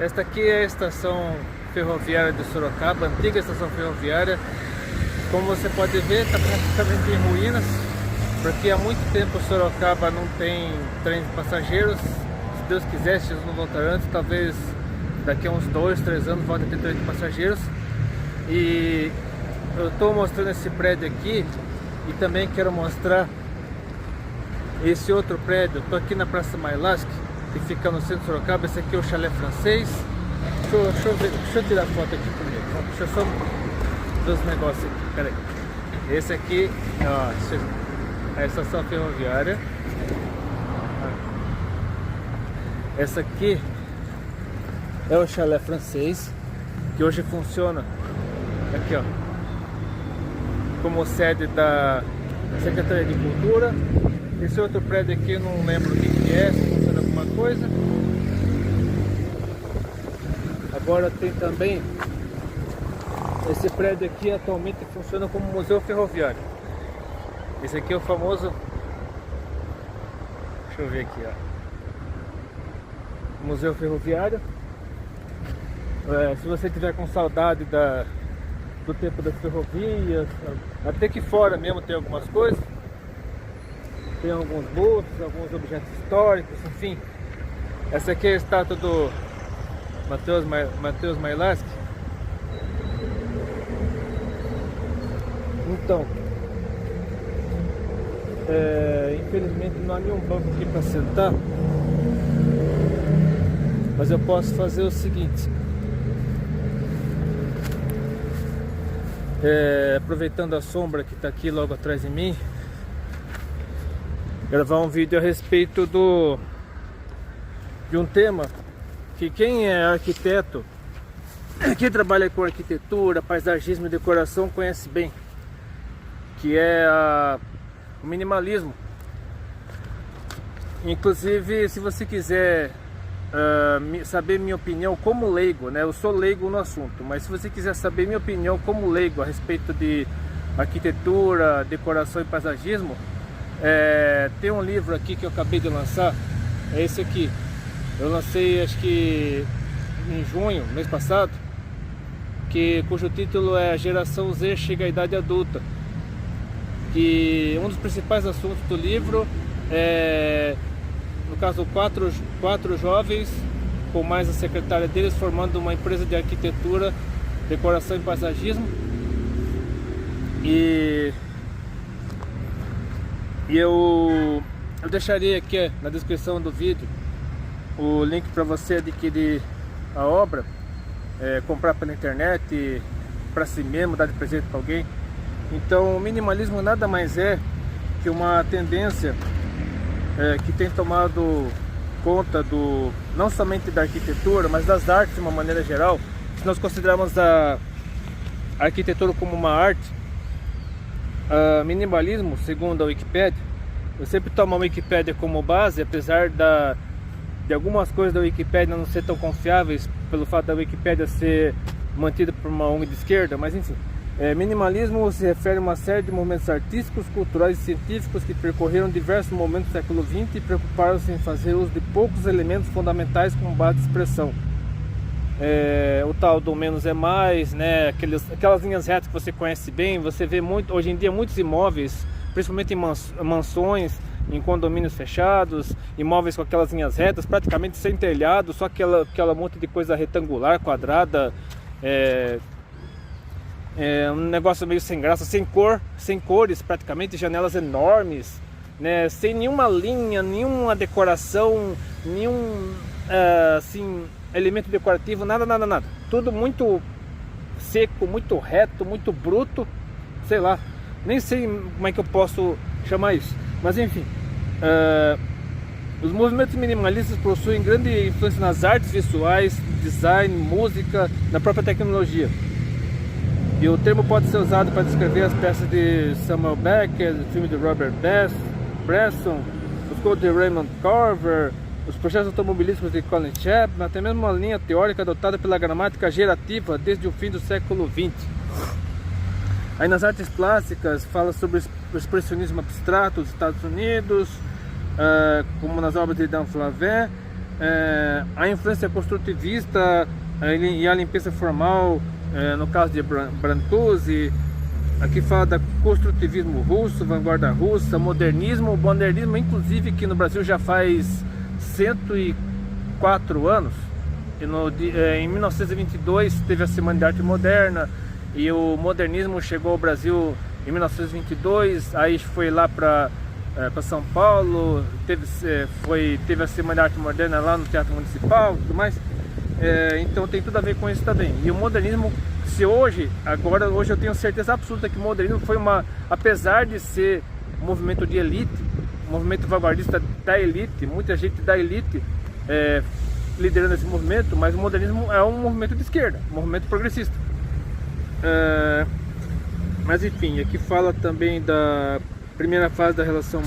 Esta aqui é a estação ferroviária de Sorocaba, antiga estação ferroviária. Como você pode ver, está praticamente em ruínas, porque há muito tempo Sorocaba não tem trem de passageiros. Se Deus quiser, se eles não voltar antes, talvez daqui a uns 2, 3 anos volte a ter trem de passageiros. E eu estou mostrando esse prédio aqui e também quero mostrar esse outro prédio. Estou aqui na Praça Mailasc, que fica no centro de Sorocaba. Esse aqui é o chalé francês. Deixa eu tirar foto aqui comigo. Deixa eu só ver os negócios aqui. Pera aí. Esse aqui, ó, é a estação ferroviária. Essa aqui é o chalé francês, que hoje funciona aqui, ó, como sede da Secretaria de Cultura. Esse outro prédio aqui eu não lembro o que é, se funciona alguma coisa. Agora tem também esse prédio aqui, atualmente funciona como museu ferroviário. Esse aqui é o famoso, deixa eu ver aqui, ó, museu ferroviário. Se você tiver com saudade do tempo das ferrovias, até que fora mesmo tem algumas coisas. Tem alguns bustos, alguns objetos históricos, enfim. Essa aqui é a estátua do Matheus Mailasc. Então, infelizmente não há nenhum banco aqui para sentar, mas eu posso fazer o seguinte. Aproveitando a sombra que está aqui logo atrás de mim, gravar um vídeo a respeito de um tema que quem é arquiteto, quem trabalha com arquitetura, paisagismo e decoração conhece bem, que é o minimalismo. Inclusive, se você quiser saber minha opinião como leigo, né? Eu sou leigo no assunto, mas se você quiser saber minha opinião como leigo a respeito de arquitetura, decoração e paisagismo, tem um livro aqui que eu acabei de lançar, é esse aqui. Eu lancei acho que em junho, mês passado, cujo título é Geração Z Chega à Idade Adulta. Que um dos principais assuntos do livro é, no caso, quatro jovens, com mais a secretária deles, formando uma empresa de arquitetura, decoração e paisagismo. E eu deixarei aqui na descrição do vídeo o link para você adquirir a obra, comprar pela internet, para si mesmo, dar de presente para alguém. Então, o minimalismo nada mais é que uma tendência que tem tomado conta não somente da arquitetura, mas das artes de uma maneira geral. Se nós considerarmos a arquitetura como uma arte, minimalismo, segundo a Wikipédia, eu sempre tomo a Wikipédia como base, apesar de algumas coisas da Wikipédia não ser tão confiáveis, pelo fato da Wikipédia ser mantida por uma ONG de esquerda, mas enfim. Minimalismo se refere a uma série de movimentos artísticos, culturais e científicos que percorreram diversos momentos do século XX e preocuparam-se em fazer uso de poucos elementos fundamentais como base de expressão. O tal do menos é mais, né? Aquelas linhas retas que você conhece bem. Você vê hoje em dia muitos imóveis, principalmente em mansões, em condomínios fechados, imóveis com aquelas linhas retas, praticamente sem telhado, só aquela monte de coisa retangular, quadrada, um negócio meio sem graça, sem cores praticamente, janelas enormes, né? Sem nenhuma linha, nenhuma decoração, nenhum assim, elemento decorativo, nada. Tudo muito seco, muito reto, muito bruto, sei lá, nem sei como é que eu posso chamar isso, mas enfim. Os movimentos minimalistas possuem grande influência nas artes visuais, design, música, na própria tecnologia. E o termo pode ser usado para descrever as peças de Samuel Beckett, o filme de Robert Bresson, os códigos de Raymond Carver, os projetos automobilísticos de Colin Chapman, até mesmo uma linha teórica adotada pela gramática gerativa desde o fim do século XX. Aí nas artes plásticas fala sobre o expressionismo abstrato dos Estados Unidos, como nas obras de Dan Flavin, a influência construtivista e a limpeza formal, no caso de Brancusi. Aqui fala da construtivismo russo, vanguarda russa, modernismo, inclusive que no Brasil já faz 104 anos. Em 1922 teve a Semana de Arte Moderna, e o modernismo chegou ao Brasil em 1922, aí foi lá para São Paulo, teve a Semana de Arte Moderna lá no Teatro Municipal e tudo mais. Então tem tudo a ver com isso também. E o modernismo, hoje eu tenho certeza absoluta que o modernismo foi apesar de ser um movimento de elite, um movimento vanguardista da elite, muita gente da elite liderando esse movimento, mas o modernismo é um movimento de esquerda, um movimento progressista. Mas enfim, aqui fala também da primeira fase da Revolução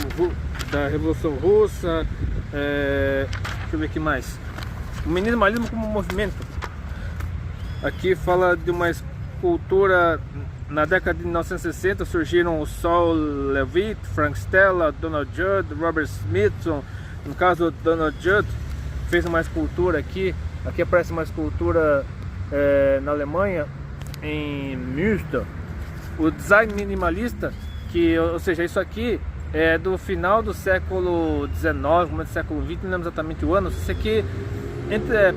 Russa. Deixa eu ver o que mais. O minimalismo como movimento. Aqui fala de uma escultura. Na década de 1960 surgiram o Saul Levitt, Frank Stella, Donald Judd, Robert Smithson. No caso, Donald Judd fez uma escultura aqui. Aqui aparece uma escultura na Alemanha, em Münster. O design minimalista, ou seja, isso aqui é do final do século XIX, começo do século XX, não lembro exatamente o ano. Isso aqui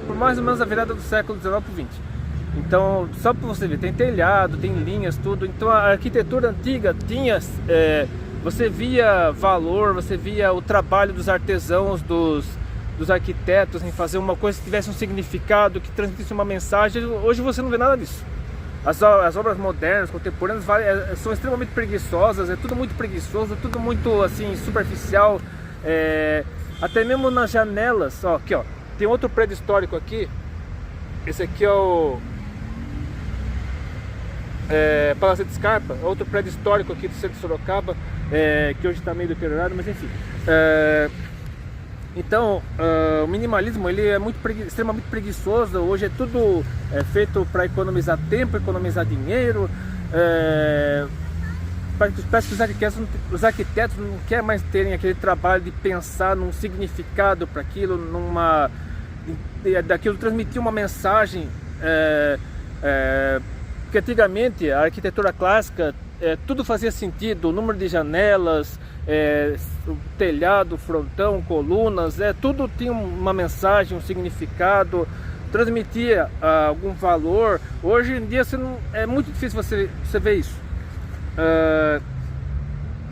por mais ou menos a virada do século XIX para o XX. Então, só para você ver, tem telhado, tem linhas, tudo. Então a arquitetura antiga tinha, você via valor, você via o trabalho dos artesãos, dos arquitetos em fazer uma coisa que tivesse um significado, que transmitisse uma mensagem. Hoje você não vê nada disso. As obras modernas, contemporâneas, são extremamente preguiçosas, é tudo muito preguiçoso, tudo muito assim superficial. Até mesmo nas janelas, ó, aqui ó, tem outro prédio histórico aqui. Esse aqui é o Palácio de Scarpa, outro prédio histórico aqui do centro de Sorocaba, que hoje está meio deteriorado, mas enfim. Então, o minimalismo ele é extremamente preguiçoso. Hoje é tudo feito para economizar tempo, economizar dinheiro. Parece que os arquitetos não querem mais terem aquele trabalho de pensar num significado para aquilo, daquilo transmitir uma mensagem. Porque antigamente a arquitetura clássica tudo fazia sentido, o número de janelas, o telhado, frontão, colunas, tudo tinha uma mensagem, um significado, transmitia algum valor. Hoje em dia é muito difícil você ver isso.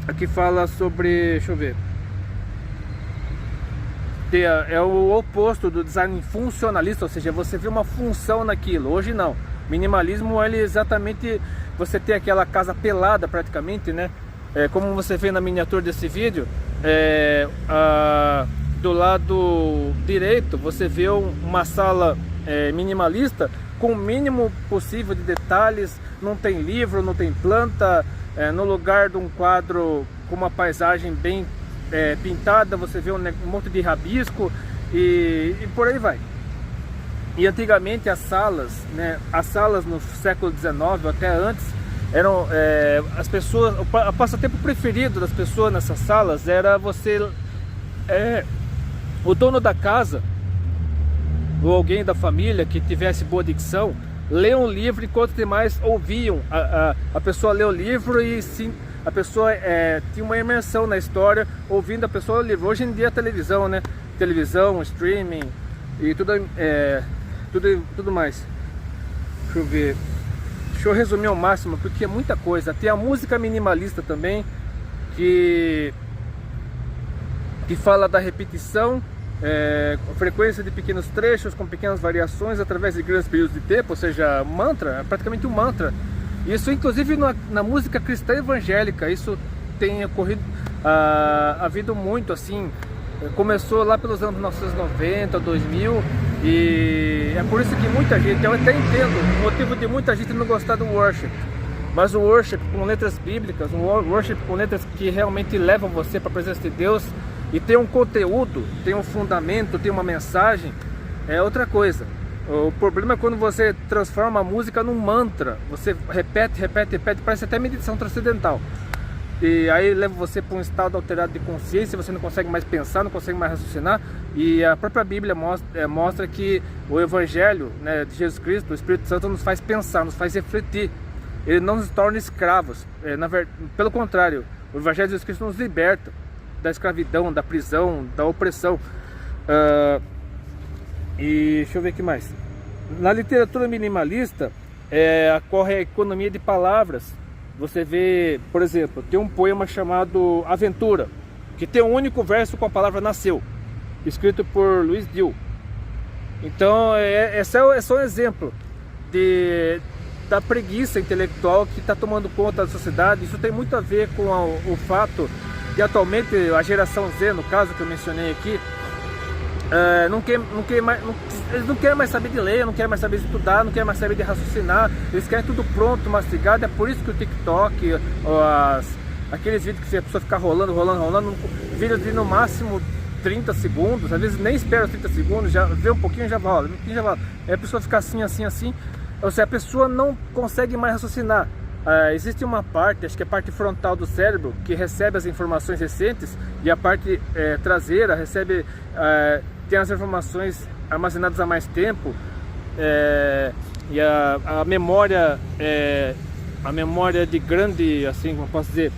Aqui fala sobre, deixa eu ver, é o oposto do design funcionalista, ou seja, você vê uma função naquilo. Hoje não. Minimalismo, ele exatamente, você tem aquela casa pelada praticamente, né? Como você vê na miniatura desse vídeo, do lado direito você vê uma sala minimalista com o mínimo possível de detalhes. Não tem livro, não tem planta. No lugar de um quadro com uma paisagem bem pintada, você vê um monte de rabisco e por aí vai. E antigamente as salas no século XIX, até antes, eram as pessoas, o passatempo preferido das pessoas nessas salas era o dono da casa ou alguém da família que tivesse boa dicção, ler um livro enquanto os demais ouviam a pessoa ler o livro, e sim, a pessoa tinha uma imersão na história ouvindo a pessoa ler o livro. Hoje em dia a televisão, né? Televisão, streaming e tudo mais. Deixa eu ver. Deixa eu resumir ao máximo, porque é muita coisa. Tem a música minimalista também, que fala da repetição, frequência de pequenos trechos com pequenas variações através de grandes períodos de tempo, ou seja, mantra, praticamente um mantra. Isso inclusive na música cristã evangélica, isso tem havido muito assim. Começou lá pelos anos 1990, 2000, e é por isso que muita gente, eu até entendo o motivo de muita gente não gostar do worship, mas o worship com letras bíblicas, um worship com letras que realmente levam você para a presença de Deus e tem um conteúdo, tem um fundamento, tem uma mensagem, é outra coisa. O problema é quando você transforma a música num mantra, você repete, parece até meditação transcendental. e aí leva você para um estado alterado de consciência, você não consegue mais pensar, não consegue mais raciocinar. E a própria Bíblia mostra que o Evangelho, né, de Jesus Cristo, o Espírito Santo, nos faz pensar, nos faz refletir. Ele não nos torna escravos, pelo contrário, o Evangelho de Jesus Cristo nos liberta da escravidão, da prisão, da opressão. E deixa eu ver o que mais. Na literatura minimalista ocorre a economia de palavras. Você vê, por exemplo, tem um poema chamado Aventura, que tem um único verso com a palavra nasceu, escrito por Luiz Dill. Então esse é só um exemplo da preguiça intelectual que está tomando conta da sociedade. Isso tem muito a ver com o fato de atualmente a geração Z, no caso que eu mencionei aqui, eles não querem mais saber de ler, não querem mais saber de estudar, não querem mais saber de raciocinar, eles querem tudo pronto, mastigado. É por isso que o TikTok, aqueles vídeos que a pessoa fica rolando, vídeos de no máximo 30 segundos, às vezes nem espera os 30 segundos, já vê um pouquinho e já rola, a pessoa fica assim, ou seja, a pessoa não consegue mais raciocinar. Existe uma parte, acho que é a parte frontal do cérebro, que recebe as informações recentes, e a parte traseira tem as informações armazenadas há mais tempo, e a memória de grande, assim como posso dizer,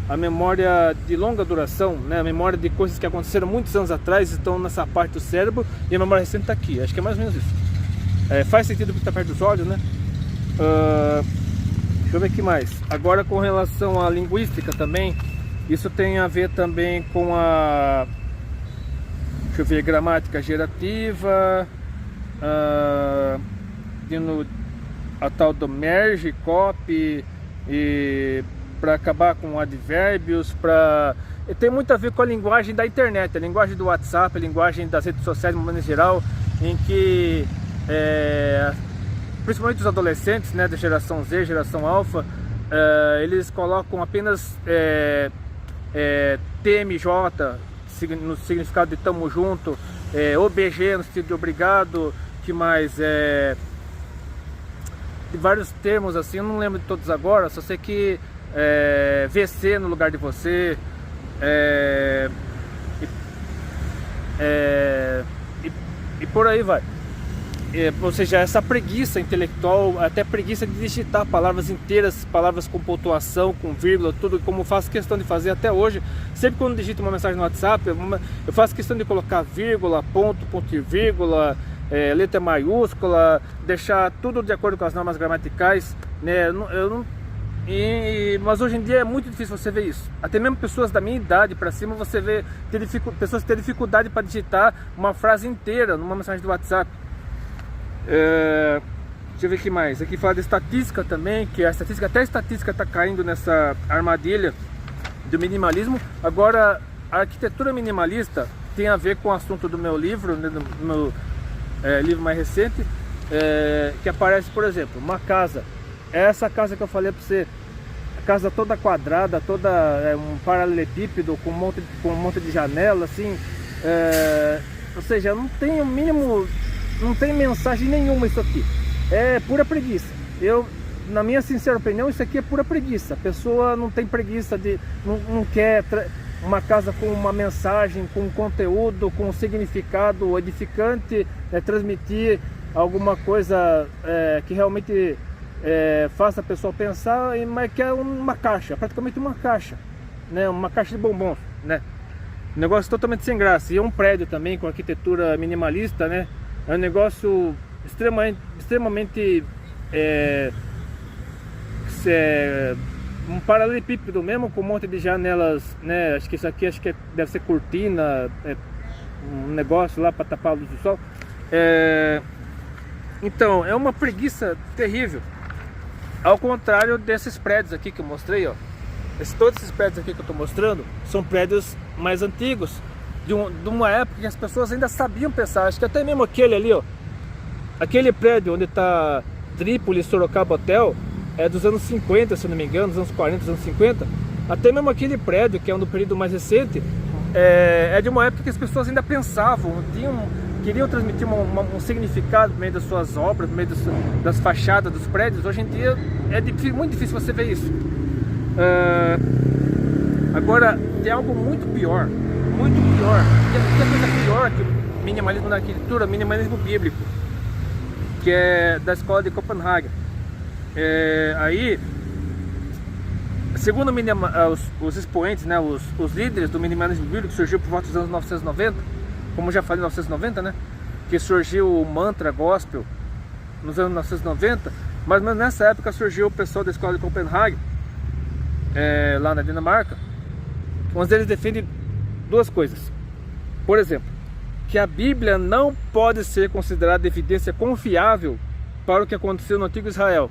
a memória de longa duração, né, a memória de coisas que aconteceram muitos anos atrás estão nessa parte do cérebro, e a memória recente está aqui. Acho que é mais ou menos isso. Faz sentido porque está perto dos olhos, né? Deixa eu ver o que mais. Agora, com relação à linguística também, isso tem a ver também com deixa eu ver, gramática gerativa, a tal do merge, copy, e para acabar com advérbios, e tem muito a ver com a linguagem da internet, a linguagem do WhatsApp, a linguagem das redes sociais de uma maneira geral, em que principalmente os adolescentes, né, da geração Z, geração alfa, eles colocam apenas TMJ no significado de tamo junto, OBG no sentido de obrigado, que mais? De vários termos assim, eu não lembro de todos agora, só sei que VC no lugar de você, e por aí vai. Ou seja, essa preguiça intelectual, até preguiça de digitar palavras inteiras, palavras com pontuação, com vírgula, tudo como eu faço questão de fazer até hoje. Sempre quando digito uma mensagem no WhatsApp, eu faço questão de colocar vírgula, ponto, ponto e vírgula, letra maiúscula, deixar tudo de acordo com as normas gramaticais, né? Mas hoje em dia é muito difícil você ver isso. Até mesmo pessoas da minha idade para cima, você vê pessoas que têm dificuldade para digitar uma frase inteira numa mensagem do WhatsApp. Deixa eu ver o que mais. Aqui fala de estatística também, que até a estatística está caindo nessa armadilha do minimalismo. Agora, a arquitetura minimalista tem a ver com o assunto do meu livro, né, do meu livro mais recente, que aparece, por exemplo, uma casa. Essa casa que eu falei para você, a casa toda quadrada, toda um paralelepípedo com um monte de janela, assim, ou seja, não tem o mínimo. Não tem mensagem nenhuma isso aqui. É pura preguiça. Na minha sincera opinião, isso aqui é pura preguiça. A pessoa não tem preguiça não quer uma casa com uma mensagem, com um conteúdo, com um significado edificante, transmitir alguma coisa que realmente faça a pessoa pensar, mas que é uma caixa, praticamente uma caixa, né? Uma caixa de bombons, né? Um negócio totalmente sem graça. E é um prédio também com arquitetura minimalista, né? É um negócio extremamente um paralelepípedo mesmo, com um monte de janelas, né? Acho que isso aqui deve ser cortina, um negócio lá para tapar a luz do sol. Então, é uma preguiça terrível. Ao contrário desses prédios aqui que eu mostrei, ó. Todos esses prédios aqui que eu estou mostrando são prédios mais antigos, de uma época que as pessoas ainda sabiam pensar. Acho que até mesmo aquele ali, ó, aquele prédio onde está Trípoli Sorocaba Hotel, é dos anos 50, se não me engano, dos anos 40, dos anos 50. Até mesmo aquele prédio, que é um do período mais recente, é de uma época que as pessoas ainda pensavam, queriam transmitir um significado no meio das suas obras, no meio das fachadas dos prédios. Hoje em dia é muito difícil você ver isso. Agora, tem algo muito pior, que é coisa pior que o minimalismo na arquitetura, minimalismo bíblico, que é da escola de Copenhague. Aí, segundo os expoentes, né, os líderes do minimalismo bíblico, que surgiu por volta dos anos 1990, como já falei, 1990, né, que surgiu o mantra gospel nos anos 1990, mas nessa época surgiu o pessoal da escola de Copenhague, lá na Dinamarca, onde eles defendem duas coisas. Por exemplo, que a Bíblia não pode ser considerada evidência confiável para o que aconteceu no antigo Israel.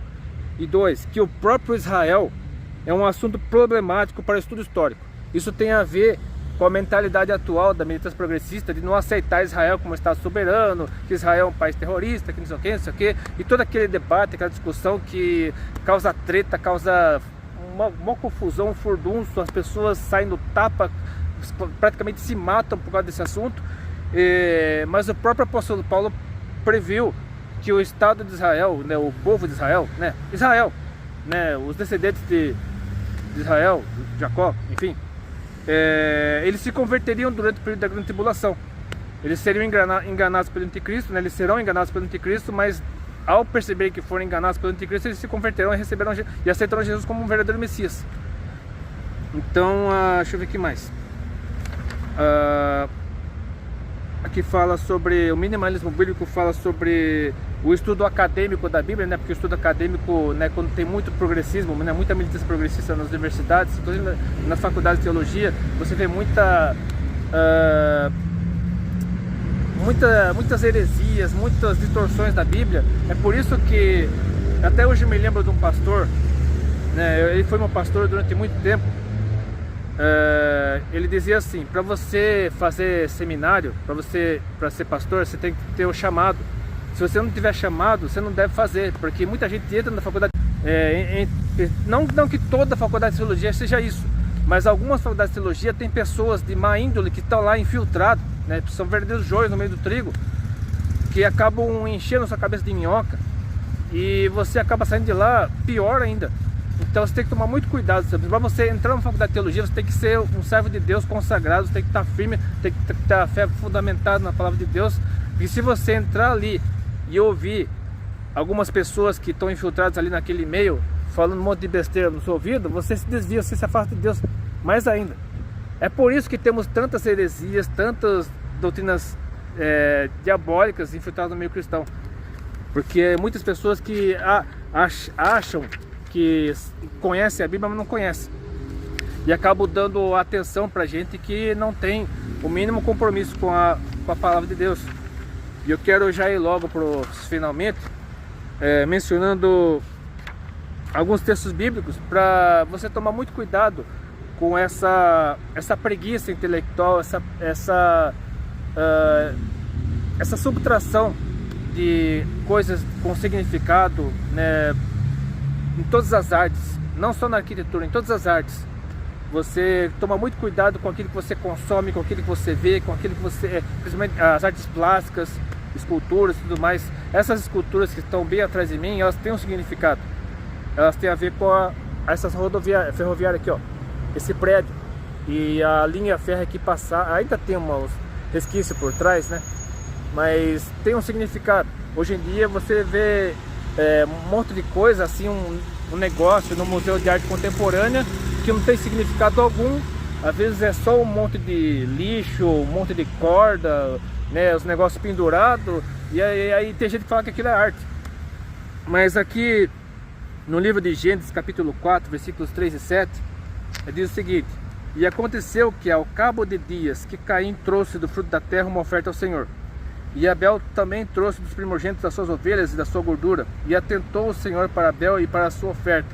E dois, que o próprio Israel é um assunto problemático para o estudo histórico. Isso tem a ver com a mentalidade atual da militância progressista de não aceitar Israel como Estado soberano, que Israel é um país terrorista, que não sei o que, não sei o que, e todo aquele debate, aquela discussão que causa treta, causa uma confusão, um furdunço, as pessoas saem do tapa, praticamente se matam por causa desse assunto. Mas o próprio apóstolo Paulo previu que o Estado de Israel, né, o povo de Israel, né, os descendentes de Israel, Jacó, enfim, eles se converteriam durante o período da grande tribulação. Eles seriam enganados pelo anticristo, né, eles serão enganados pelo anticristo, mas ao perceber que foram enganados pelo anticristo, eles se converterão e aceitarão Jesus como um verdadeiro Messias. Então, deixa eu ver aqui mais. Aqui fala sobre o minimalismo bíblico, fala sobre o estudo acadêmico da Bíblia, né? Porque o estudo acadêmico, né, quando tem muito progressismo, né, muita militância progressista nas universidades, inclusive nas faculdades de teologia, você vê muitas heresias, muitas distorções da Bíblia. É por isso que até hoje eu me lembro de um pastor, né, ele foi meu pastor durante muito tempo. Ele dizia assim: para você fazer seminário, para ser pastor, você tem que ter o chamado. Se você não tiver chamado, você não deve fazer, porque muita gente entra na faculdade, não que toda faculdade de teologia seja isso, mas algumas faculdades de teologia tem pessoas de má índole que estão lá infiltrados, né, são verdadeiros joios no meio do trigo, que acabam enchendo sua cabeça de minhoca, e você acaba saindo de lá pior ainda. Então você tem que tomar muito cuidado. Para você entrar na faculdade de teologia, você tem que ser um servo de Deus consagrado, você tem que estar firme, tem que ter a fé fundamentada na palavra de Deus. E se você entrar ali e ouvir algumas pessoas que estão infiltradas ali naquele meio, falando um monte de besteira no seu ouvido, você se desvia, você se afasta de Deus mais ainda. É por isso que temos tantas heresias, tantas doutrinas diabólicas infiltradas no meio cristão. Porque muitas pessoas que acham que conhece a Bíblia, mas não conhece, e acabam dando atenção para gente que não tem o mínimo compromisso com a palavra de Deus. E eu quero já ir logo para os finalmente, mencionando alguns textos bíblicos para você tomar muito cuidado com essa preguiça intelectual, essa subtração de coisas com significado, né, em todas as artes, não só na arquitetura, em todas as artes. Você toma muito cuidado com aquilo que você consome, com aquilo que você vê, com aquilo que você... principalmente as artes plásticas, esculturas e tudo mais. Essas esculturas que estão bem atrás de mim, elas têm um significado. Elas têm a ver com essa ferroviária aqui, ó. Esse prédio. E a linha férrea que passar, ainda tem uns resquícios por trás, né? Mas tem um significado. Hoje em dia você vê um monte de coisa, assim, um negócio no Museu de Arte Contemporânea que não tem significado algum. Às vezes é só um monte de lixo, um monte de corda, né, os negócios pendurados, e aí tem gente que fala que aquilo é arte. Mas aqui no livro de Gênesis, capítulo 4, versículos 3 e 7, diz o seguinte: e aconteceu que ao cabo de dias que Caim trouxe do fruto da terra uma oferta ao Senhor, e Abel também trouxe dos primogênitos das suas ovelhas e da sua gordura. E atentou o Senhor para Abel e para a sua oferta,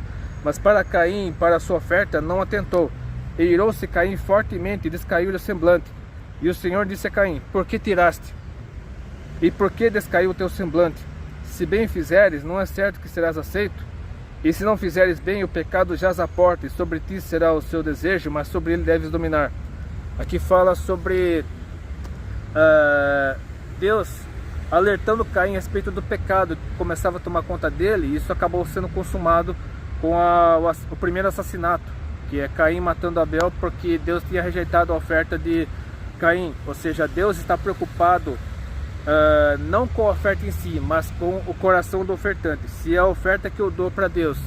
mas para Caim e para a sua oferta não atentou. E irou-se Caim fortemente e descaiu-lhe o semblante. E o Senhor disse a Caim: por que tiraste? E por que descaiu o teu semblante? Se bem fizeres, não é certo que serás aceito? E se não fizeres bem, o pecado jaz à porta, e sobre ti será o seu desejo, mas sobre ele deves dominar. Aqui fala sobre Deus alertando Caim a respeito do pecado que começava a tomar conta dele, e isso acabou sendo consumado com o primeiro assassinato, que é Caim matando Abel, porque Deus tinha rejeitado a oferta de Caim. Ou seja, Deus está preocupado não com a oferta em si, mas com o coração do ofertante. Se a oferta que eu dou para Deus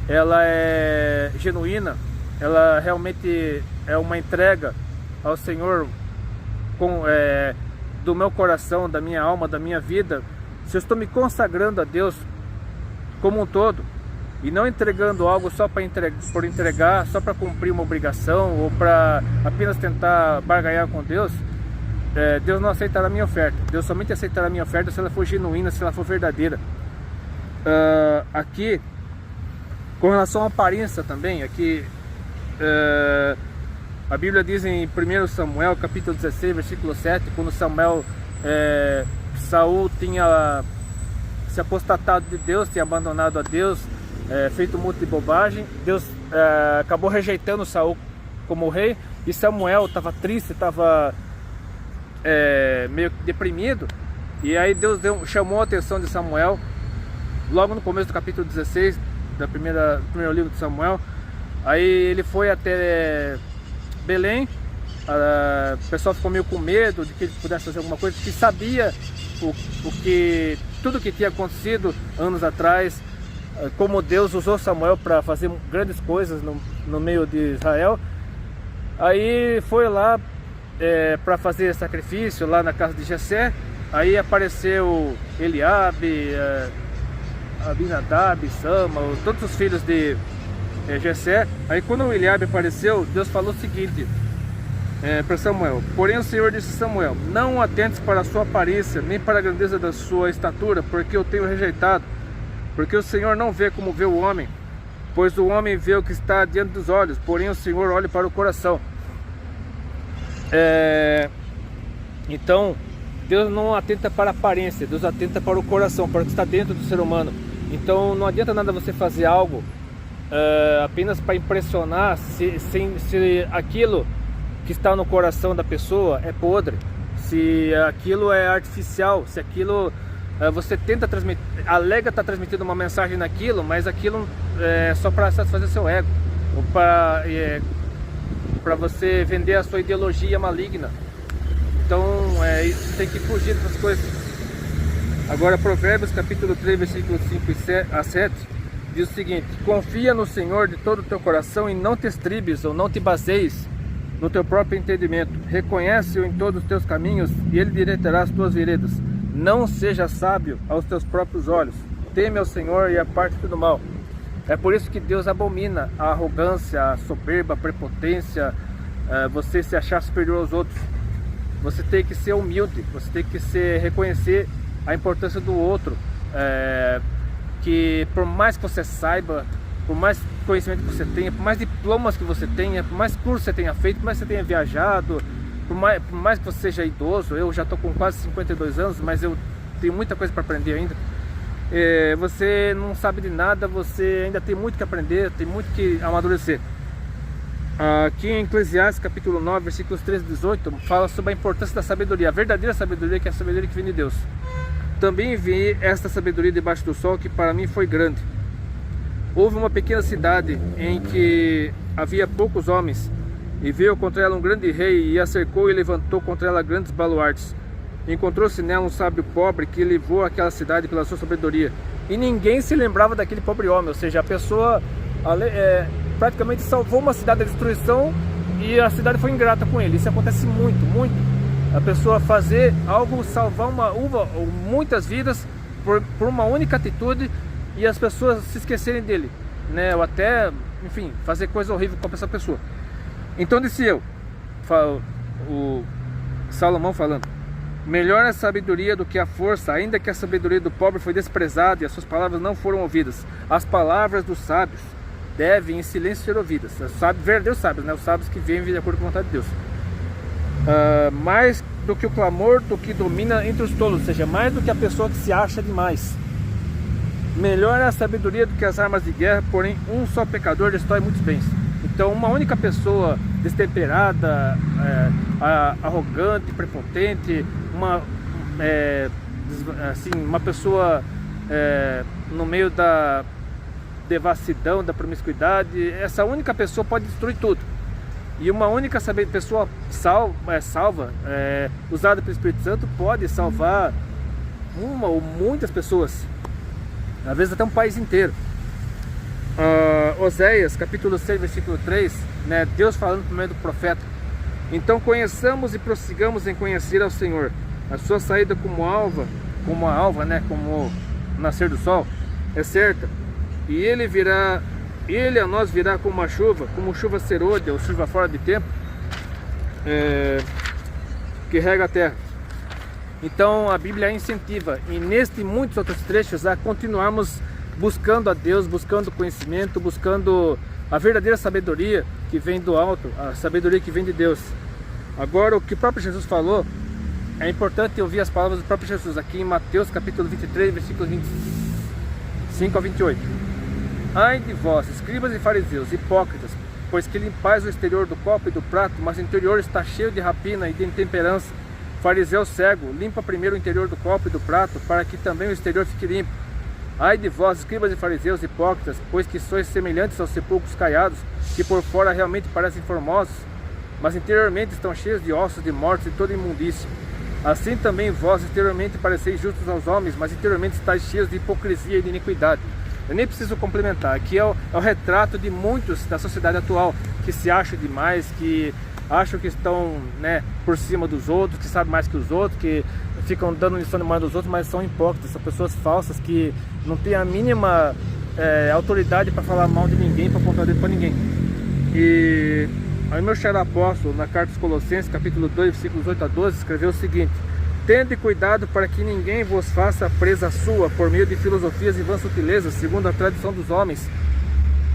ela é genuína, ela realmente é uma entrega ao Senhor do meu coração, da minha alma, da minha vida, se eu estou me consagrando a Deus como um todo e não entregando algo só por entregar, só para cumprir uma obrigação ou para apenas tentar barganhar com Deus, Deus não aceitará a minha oferta. Deus somente aceitará a minha oferta se ela for genuína, se ela for verdadeira. Aqui, com relação à aparência também, aqui a Bíblia diz em 1 Samuel, capítulo 16, versículo 7, quando Saul tinha se apostatado de Deus, tinha abandonado a Deus, feito um monte de bobagem, Deus acabou rejeitando Saul como rei, e Samuel estava triste, estava meio deprimido, e aí Deus chamou a atenção de Samuel, logo no começo do capítulo 16, do primeiro livro de Samuel. Aí ele foi até Belém, o pessoal ficou meio com medo de que ele pudesse fazer alguma coisa, porque sabia tudo que tinha acontecido anos atrás, como Deus usou Samuel para fazer grandes coisas no meio de Israel. Aí foi lá para fazer sacrifício lá na casa de Jessé. Aí apareceu Eliabe, Abinadab, Sama, todos os filhos de Jessé. Aí quando o Eliabe apareceu, Deus falou o seguinte para Samuel: porém o Senhor disse a Samuel: não atentes para a sua aparência, nem para a grandeza da sua estatura, porque eu tenho rejeitado. Porque o Senhor não vê como vê o homem, pois o homem vê o que está diante dos olhos, porém o Senhor olha para o coração. Então Deus não atenta para a aparência, Deus atenta para o coração, para o que está dentro do ser humano. Então não adianta nada você fazer algo apenas para impressionar, se aquilo que está no coração da pessoa é podre, se aquilo é artificial, se aquilo você tenta transmitir, alega estar transmitindo uma mensagem naquilo, mas aquilo é só para satisfazer seu ego, ou para você vender a sua ideologia maligna. Então isso tem que fugir dessas coisas. Agora Provérbios capítulo 3, versículos 5 a 7 diz o seguinte: confia no Senhor de todo o teu coração e não te estribes ou não te baseis no teu próprio entendimento. Reconhece-o em todos os teus caminhos e ele direitará as tuas veredas. Não seja sábio aos teus próprios olhos. Teme ao Senhor e aparte-te do mal. É por isso que Deus abomina a arrogância, a soberba, a prepotência, você se achar superior aos outros. Você tem que ser humilde, você tem que reconhecer a importância do outro, que por mais que você saiba, por mais conhecimento que você tenha, por mais diplomas que você tenha, por mais cursos que você tenha feito, por mais que você tenha viajado, por mais que você seja idoso, eu já estou com quase 52 anos, mas eu tenho muita coisa para aprender ainda. Você não sabe de nada, você ainda tem muito que aprender, tem muito que amadurecer. Aqui em Eclesiastes capítulo 9, versículos 13 e 18, fala sobre a importância da sabedoria, a verdadeira sabedoria, que é a sabedoria que vem de Deus. Também vi esta sabedoria debaixo do sol, que para mim foi grande. Houve uma pequena cidade em que havia poucos homens, e veio contra ela um grande rei, e a cercou e levantou contra ela grandes baluartes. Encontrou-se nela um sábio pobre que levou aquela cidade pela sua sabedoria. E ninguém se lembrava daquele pobre homem, ou seja, a pessoa praticamente salvou uma cidade da destruição e a cidade foi ingrata com ele. Isso acontece muito, muito. A pessoa fazer algo, salvar uma ou muitas vidas por uma única atitude e as pessoas se esquecerem dele, né? Ou até, enfim, fazer coisa horrível com essa pessoa. Então disse eu, o Salomão falando: melhor a sabedoria do que a força, ainda que a sabedoria do pobre foi desprezada e as suas palavras não foram ouvidas. As palavras dos sábios devem em silêncio ser ouvidas. Verdadeiros sábios, né? Os sábios que vivem de acordo com a vontade de Deus. Mais do que o clamor do que domina entre os tolos, ou seja, mais do que a pessoa que se acha demais. Melhor é a sabedoria do que as armas de guerra, porém um só pecador destrói muitos bens. Então uma única pessoa destemperada, arrogante, prepotente, uma pessoa no meio devassidão, da promiscuidade. Essa única pessoa pode destruir tudo. E uma única pessoa salva, usada pelo Espírito Santo, pode salvar uma ou muitas pessoas, às vezes até um país inteiro. Oséias, capítulo 6, versículo 3, né, Deus falando por meio do profeta: então conheçamos e prossigamos em conhecer ao Senhor. A sua saída como a alva, né, como o nascer do sol, é certa. E ele a nós virá como chuva serôdia ou chuva fora de tempo, que rega a terra. Então a Bíblia incentiva, e neste e muitos outros trechos, a continuarmos buscando a Deus, buscando conhecimento, buscando a verdadeira sabedoria que vem do alto, a sabedoria que vem de Deus. Agora, o que o próprio Jesus falou, é importante ouvir as palavras do próprio Jesus, aqui em Mateus capítulo 23, versículos 25 a 28. Ai de vós, escribas e fariseus, hipócritas, pois que limpais o exterior do copo e do prato, mas o interior está cheio de rapina e de intemperança. Fariseu cego, limpa primeiro o interior do copo e do prato, para que também o exterior fique limpo. Ai de vós, escribas e fariseus, hipócritas, pois que sois semelhantes aos sepulcros caiados, que por fora realmente parecem formosos, mas interiormente estão cheios de ossos de mortos e toda imundícia. Assim também vós exteriormente pareceis justos aos homens, mas interiormente estáis cheios de hipocrisia e de iniquidade. Eu nem preciso complementar, aqui é o retrato de muitos da sociedade atual, que se acham demais, que acham que estão, né, por cima dos outros, que sabem mais que os outros, que ficam dando lição de moral dos outros, mas são hipócritas, são pessoas falsas que não têm a mínima autoridade para falar mal de ninguém, para apontar o dedo para ninguém. E aí meu xará apóstolo, na carta dos Colossenses, capítulo 2, versículos 8 a 12, escreveu o seguinte: tende cuidado para que ninguém vos faça presa sua por meio de filosofias e vãs sutilezas, segundo a tradição dos homens,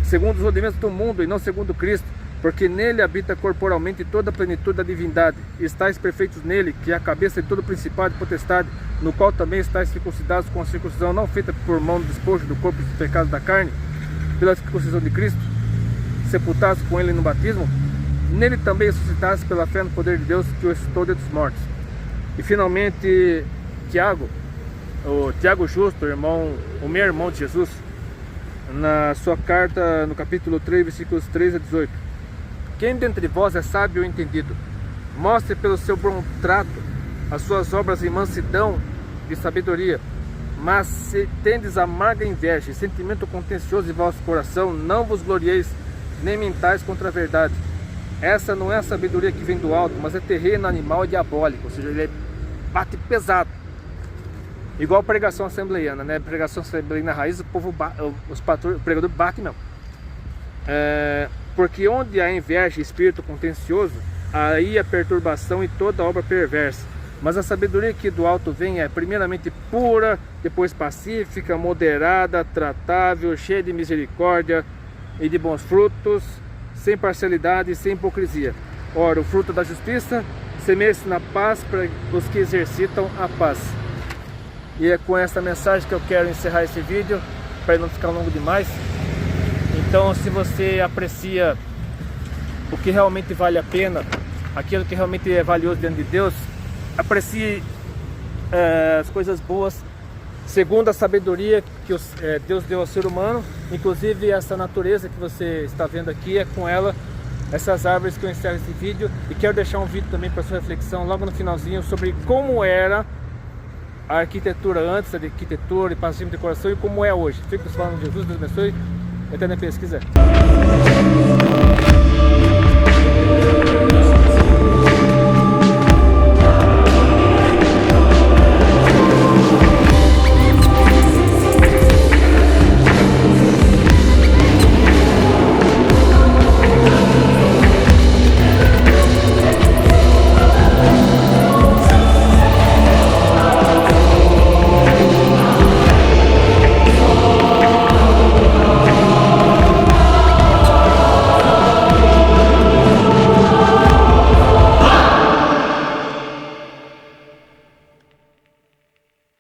segundo os rudimentos do mundo e não segundo Cristo, porque nele habita corporalmente toda a plenitude da divindade. E estáis perfeitos nele, que é a cabeça de todo principado e potestade, no qual também estáis circuncidados com a circuncisão não feita por mão do despojo do corpo dos pecados da carne, pela circuncisão de Cristo, sepultados com ele no batismo, nele também ressuscitados pela fé no poder de Deus, que o ressuscitou dentre os mortos. E finalmente Tiago, o Tiago Justo, o meu irmão de Jesus, na sua carta, no capítulo 3, versículos 3 a 18: quem dentre vós é sábio ou entendido, mostre pelo seu bom trato as suas obras em mansidão e sabedoria. Mas se tendes amarga inveja e sentimento contencioso em vosso coração, não vos glorieis, nem mentais contra a verdade. Essa não é a sabedoria que vem do alto, mas é terreno, animal e diabólico, ou seja, ele bate pesado. Igual pregação assembleiana, né? Pregação assembleiana na raiz, o povo o pregador bate mesmo. Porque onde há inveja e espírito contencioso, aí a perturbação e toda obra perversa. Mas a sabedoria que do alto vem é primeiramente pura, depois pacífica, moderada, tratável, cheia de misericórdia e de bons frutos, sem parcialidade e sem hipocrisia. Ora, o fruto da justiça semeia-se na paz para os que exercitam a paz. E é com essa mensagem que eu quero encerrar esse vídeo, para não ficar longo demais. Então, se você aprecia o que realmente vale a pena, aquilo que realmente é valioso diante de Deus, aprecie as coisas boas segundo a sabedoria que Deus deu ao ser humano. Inclusive essa natureza que você está vendo aqui, é com ela, essas árvores, que eu encerro esse vídeo. E quero deixar um vídeo também para sua reflexão logo no finalzinho sobre como era a arquitetura antes, a arquitetura e passatempo de decoração, e como é hoje. Fico falando de Jesus, Deus abençoe. Até na pesquisa.